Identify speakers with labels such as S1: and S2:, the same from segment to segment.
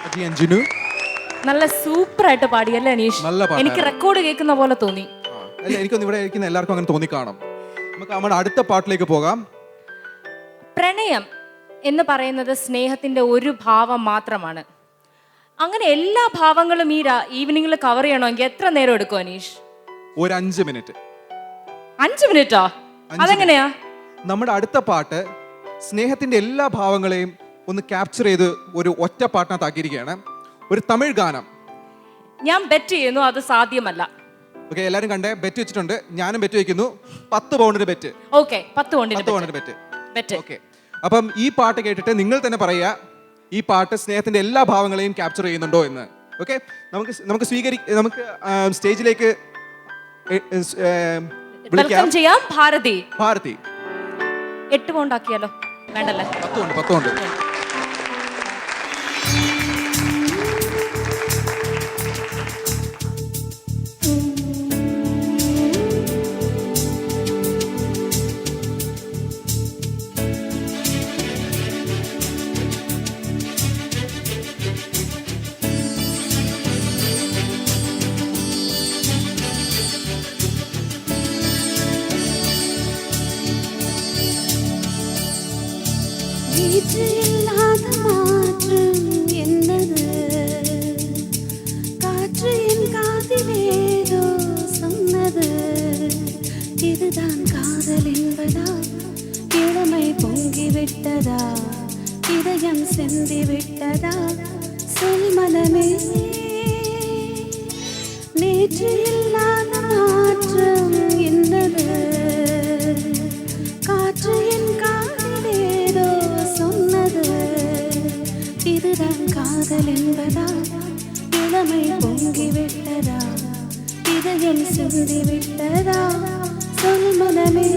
S1: അജി അഞ്ജനു
S2: നല്ല സൂപ്പർ ആയിട്ട് പാടിയല്ലേ അനീഷ്?
S1: നല്ല പാട്ടായിരുന്നു.
S2: എനിക്ക് റെക്കോർഡ് കേൾക്കുന്ന പോലെ തോന്നി.
S1: അല്ല എനിക്കൊന്ന് ഇവിടെ ഇരിക്കുന്ന എല്ലാവർക്കും അങ്ങനെ തോന്നിക്കാണും. നമുക്ക് നമ്മുടെ അടുത്ത പാട്ടിലേക്ക് പോകാം.
S2: പ്രണയം എന്ന് പറയുന്നത് സ്നേഹത്തിന്റെ ഒരു ഭാവം മാത്രമാണ്. അങ്ങനെ എല്ലാ ഭാവങ്ങളും ഈ ഈവനിങ്ങിൽ കവർ ചെയ്യണമെങ്കിൽ എത്ര നേരം എടുക്കും അനീഷ്?
S1: ഒരു 5 മിനിറ്റ്.
S2: 5 മിനിറ്റോ? അതെങ്ങനെയാ?
S1: നമ്മുടെ അടുത്ത പാട്ട് സ്നേഹത്തിന്റെ എല്ലാ ഭാവങ്ങളെയും ഒന്ന് ക്യാപ്ചർ ചെയ്ത് ഒരു ഒറ്റ പാട്ടിനകത്താക്കിയിരിക്കുകയാണ്. ഒരു തമിഴ് ഗാനം.
S2: ഞാൻ ബെറ്റ് ചെയ്യുന്നു അത് സാധ്യമല്ല.
S1: ഓക്കെ, എല്ലാരും കണ്ടേ, ബെറ്റ് വെച്ചിട്ടുണ്ട്. ഞാനും ബെറ്റ് വെക്കുന്നു. 10 പൗണ്ടിന് ബെറ്റ്.
S2: ഓക്കെ, 10 പൗണ്ടിന് ബെറ്റ്.
S1: ഓക്കെ, അപ്പം ഈ പാട്ട് കേട്ടിട്ട് നിങ്ങൾ തന്നെ പറയുക ഈ പാട്ട് സ്നേഹത്തിന്റെ എല്ലാ ഭാവങ്ങളെയും ക്യാപ്ചർ ചെയ്യുന്നുണ്ടോ എന്ന്. ഓക്കെ, നമുക്ക് സ്റ്റേജിലേക്ക്
S2: വെൽക്കം ചെയ്യാം ഭാരതി.
S1: 8
S2: പൗണ്ട് ആക്കിയാലോ? വേണ്ടല്ലേ?
S1: 10 ഉണ്ട്.
S3: இல்லாத மாற்றம் என்னது? காற்று என் காதிலேதோ சொன்னது. இதுதான் காதல் என்பதா? இளமை பொங்கிவிட்டதா? இதயம் செந்திவிட்டதா? சொல் மனமே, நேற்று இல்லாத மாற்றம் என்னது? காற்று என் காதிலேதோ சொன்னது. இதுதான் காதல் என்பதா? இளமை பொங்கிவிட்டதா? இதயம் சிந்திவிட்டதா? சொல் மனமே.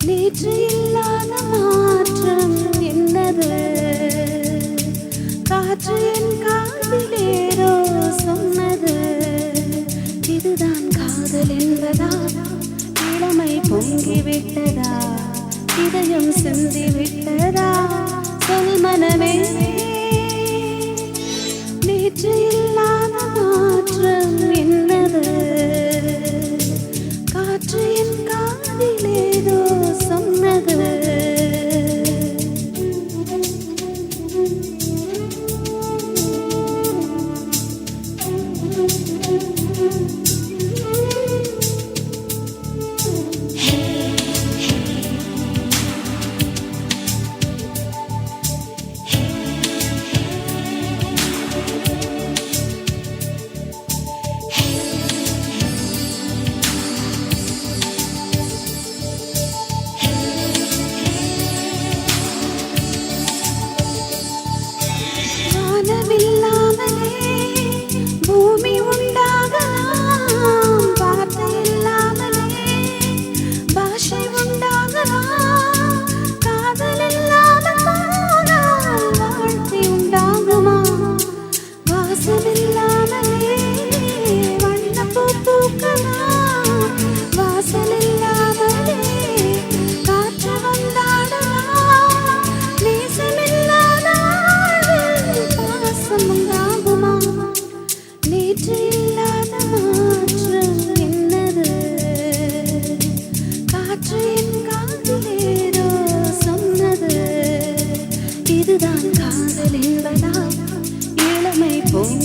S3: நேற்று இல்லாத மாற்றம் என்னது? காற்று என் காதிலேதோ சொன்னது. இதுதான் காதல் என்பதா? இளமை பொங்கிவிட்டதா? இதயம் சிந்திவிட்டதா? சொல் மனமே, நேற்று இல்லாத மாற்றம் என்னது? காற்று என் காதிலேதோ சொன்னது.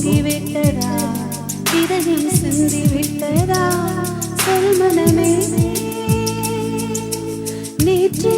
S3: போய்விட்டதா இதயம் சிந்தி விட்டதா சொல் மனமே நேற்று